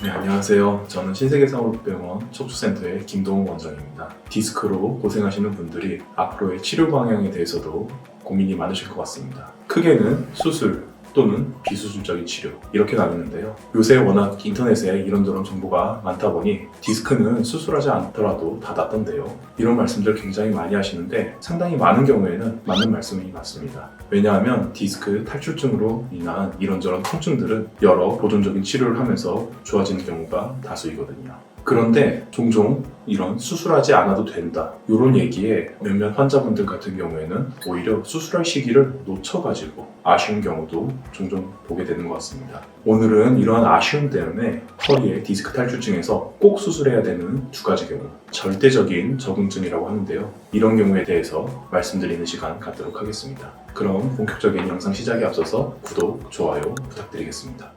네, 안녕하세요. 저는 신세계사업병원 척추센터의 김동훈 원장입니다. 디스크로 고생하시는 분들이 앞으로의 치료 방향에 대해서도 고민이 많으실 것 같습니다. 크게는 수술 또는 비수술적인 치료 이렇게 나누는데요. 요새 워낙 인터넷에 이런저런 정보가 많다 보니 디스크는 수술하지 않더라도 다 낫던데요. 이런 말씀들 굉장히 많이 하시는데 상당히 많은 경우에는 맞는 말씀이 맞습니다. 왜냐하면 디스크 탈출증으로 인한 이런저런 통증들은 여러 보존적인 치료를 하면서 좋아지는 경우가 다수이거든요. 그런데 종종 이런 수술하지 않아도 된다 이런 얘기에 몇몇 환자분들 같은 경우에는 오히려 수술할 시기를 놓쳐가지고 아쉬운 경우도 종종 보게 되는 것 같습니다. 오늘은 이러한 아쉬움 때문에 허리의 디스크 탈출증에서 꼭 수술해야 되는 두 가지 경우, 절대적인 적응증이라고 하는데요. 이런 경우에 대해서 말씀드리는 시간 갖도록 하겠습니다. 그럼 본격적인 영상 시작에 앞서서 구독, 좋아요 부탁드리겠습니다.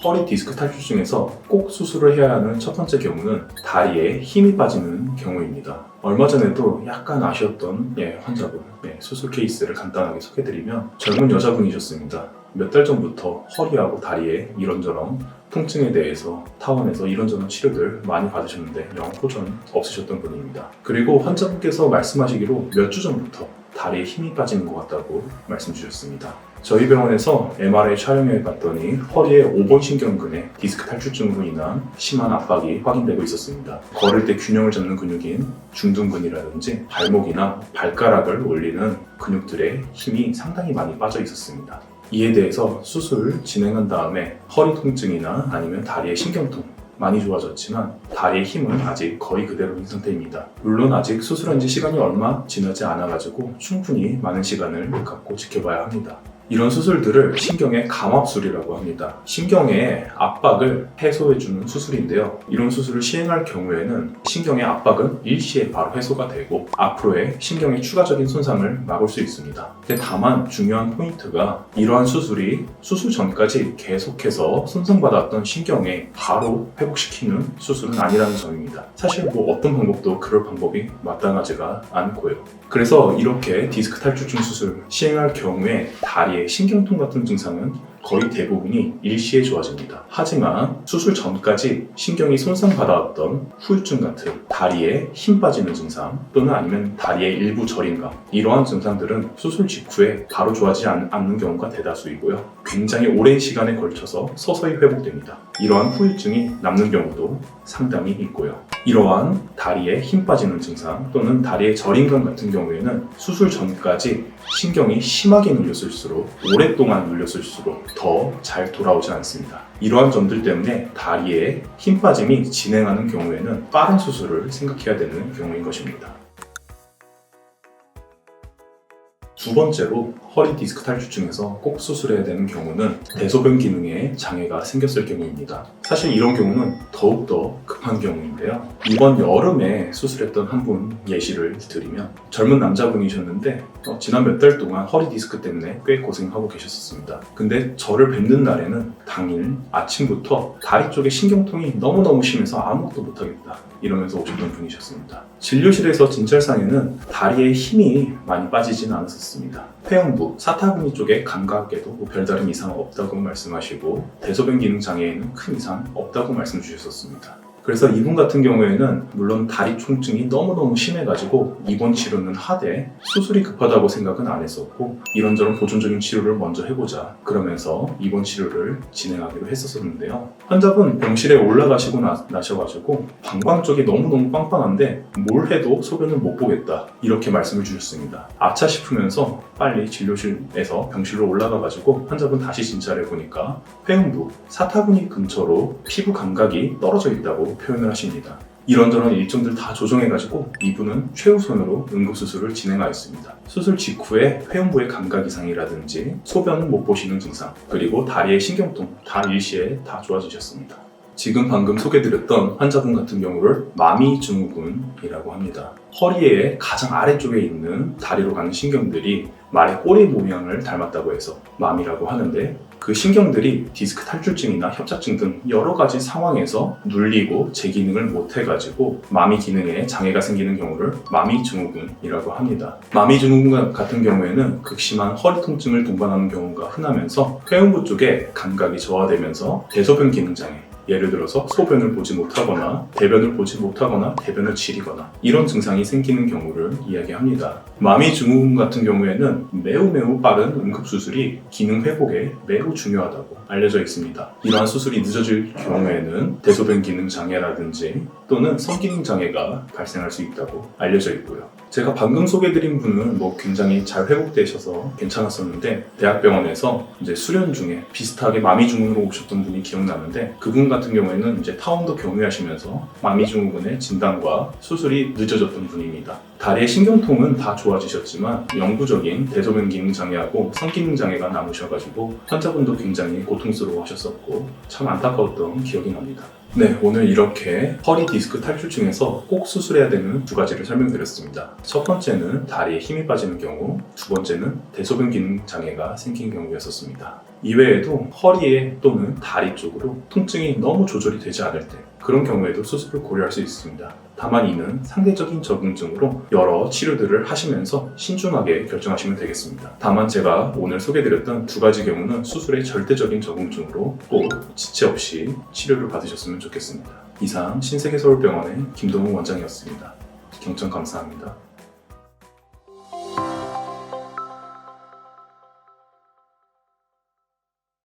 허리 디스크 탈출증에서 꼭 수술을 해야 하는 첫 번째 경우는 다리에 힘이 빠지는 경우입니다. 얼마 전에도 약간 아쉬웠던 환자분 수술 케이스를 간단하게 소개드리면 젊은 여자분이셨습니다. 몇 달 전부터 허리하고 다리에 이런저런 통증에 대해서 타원에서 이런저런 치료들 많이 받으셨는데 영 호전 없으셨던 분입니다. 그리고 환자분께서 말씀하시기로 몇 주 전부터 다리에 힘이 빠지는 것 같다고 말씀 주셨습니다. 저희 병원에서 MRI 촬영해 봤더니 허리의 5번 신경근에 디스크 탈출증으로 인한 심한 압박이 확인되고 있었습니다. 걸을 때 균형을 잡는 근육인 중둔근이라든지 발목이나 발가락을 올리는 근육들의 힘이 상당히 많이 빠져 있었습니다. 이에 대해서 수술 진행한 다음에 허리 통증이나 아니면 다리의 신경통 많이 좋아졌지만 다리의 힘은 아직 거의 그대로인 상태입니다. 물론 아직 수술한 지 시간이 얼마 지나지 않아가지고 충분히 많은 시간을 갖고 지켜봐야 합니다. 이런 수술들을 신경의 감압술이라고 합니다. 신경의 압박을 해소해주는 수술인데요. 이런 수술을 시행할 경우에는 신경의 압박은 일시에 바로 해소가 되고 앞으로의 신경의 추가적인 손상을 막을 수 있습니다. 근데 다만 중요한 포인트가 이러한 수술이 수술 전까지 계속해서 손상받았던 신경에 바로 회복시키는 수술은 아니라는 점입니다. 사실 어떤 방법도 그럴 방법이 마땅하지가 않고요. 그래서 이렇게 디스크 탈출증 수술 시행할 경우에 다리에 신경통 같은 증상은 거의 대부분이 일시에 좋아집니다. 하지만 수술 전까지 신경이 손상받아왔던 후유증 같은 다리에 힘 빠지는 증상 또는 아니면 다리의 일부 저림감 이러한 증상들은 수술 직후에 바로 좋아지지 않는 경우가 대다수이고요. 굉장히 오랜 시간에 걸쳐서 서서히 회복됩니다. 이러한 후유증이 남는 경우도 상당히 있고요. 이러한 다리에 힘 빠지는 증상 또는 다리의 저림감 같은 경우에는 수술 전까지 신경이 심하게 눌렸을수록 오랫동안 눌렸을수록 더 잘 돌아오지 않습니다. 이러한 점들 때문에 다리에 힘 빠짐이 진행하는 경우에는 빠른 수술을 생각해야 되는 경우인 것입니다. 두 번째로 허리 디스크 탈출증에서 꼭 수술해야 되는 경우는 대소변 기능에 장애가 생겼을 경우입니다. 사실 이런 경우는 더욱더 급한 경우인데요. 이번 여름에 수술했던 한 분 예시를 드리면 젊은 남자분이셨는데 지난 몇 달 동안 허리 디스크 때문에 꽤 고생하고 계셨습니다. 근데 저를 뵙는 날에는 당일 아침부터 다리 쪽에 신경통이 너무너무 심해서 아무것도 못하겠다 이러면서 오셨던 분이셨습니다. 진료실에서 진찰상에는 다리에 힘이 많이 빠지진 않았었습니다. 폐영부, 사타구니 쪽의 감각에도 별다른 이상 없다고 말씀하시고 대소변 기능 장애에는 큰 이상 없다고 말씀 주셨었습니다. 그래서 이분 같은 경우에는 물론 다리 통증이 너무너무 심해가지고 입원 치료는 하되 수술이 급하다고 생각은 안 했었고 이런저런 보존적인 치료를 먼저 해보자 그러면서 입원 치료를 진행하기로 했었는데요. 환자분 병실에 올라가시고 나셔가지고 방광 쪽이 너무너무 빵빵한데 뭘 해도 소변을 못 보겠다 이렇게 말씀을 주셨습니다. 아차 싶으면서 빨리 진료실에서 병실로 올라가가지고 환자분 다시 진찰해보니까 폐음부, 사타구니 근처로 피부 감각이 떨어져 있다고 표현을 하십니다. 이런저런 일정들 다 조정해가지고 이분은 최우선으로 응급수술을 진행하였습니다. 수술 직후에 회음부의 감각 이상이라든지 소변은 못 보시는 증상 그리고 다리의 신경통 다 일시에 다 좋아지셨습니다. 지금 방금 소개드렸던 환자분 같은 경우를 마미 증후군이라고 합니다. 허리의 가장 아래쪽에 있는 다리로 가는 신경들이 말의 꼬리 모양을 닮았다고 해서 맘이라고 하는데, 그 신경들이 디스크 탈출증이나 협착증 등 여러 가지 상황에서 눌리고 제 기능을 못 해가지고 마미 기능에 장애가 생기는 경우를 마미증후군이라고 합니다. 마미증후군 같은 경우에는 극심한 허리 통증을 동반하는 경우가 흔하면서 회음부 쪽에 감각이 저하되면서 대소변 기능 장애, 예를 들어서 소변을 보지 못하거나 대변을 보지 못하거나 대변을 지리거나 이런 증상이 생기는 경우를 이야기합니다. 마미증후군 같은 경우에는 매우 빠른 응급수술이 기능 회복에 매우 중요하다고 알려져 있습니다. 이러한 수술이 늦어질 경우에는 대소변 기능 장애라든지 또는 성기능 장애가 발생할 수 있다고 알려져 있고요. 제가 방금 소개해드린 분은 굉장히 잘 회복되셔서 괜찮았었는데, 대학병원에서 이제 수련 중에 비슷하게 마미증후군으로 오셨던 분이 기억나는데, 그분 같은 경우에는 이제 타원도 경유하시면서 마미증후군의 진단과 수술이 늦어졌던 분입니다. 다리의 신경통은 다 좋아지셨지만 영구적인 대소변 기능 장애하고 성기능 장애가 남으셔가지고 환자분도 굉장히 고통스러워하셨었고 참 안타까웠던 기억이 납니다. 네, 오늘 이렇게 허리 디스크 탈출증에서 꼭 수술해야 되는 두 가지를 설명드렸습니다. 첫 번째는 다리에 힘이 빠지는 경우, 두 번째는 대소변 기능 장애가 생긴 경우였었습니다. 이외에도 허리에 또는 다리 쪽으로 통증이 너무 조절이 되지 않을 때, 그런 경우에도 수술을 고려할 수 있습니다. 다만 이는 상대적인 적응증으로 여러 치료들을 하시면서 신중하게 결정하시면 되겠습니다. 다만 제가 오늘 소개해드렸던 두 가지 경우는 수술의 절대적인 적응증으로 꼭 지체 없이 치료를 받으셨으면 좋겠습니다. 이상 신세계서울병원의 김동욱 원장이었습니다. 경청 감사합니다.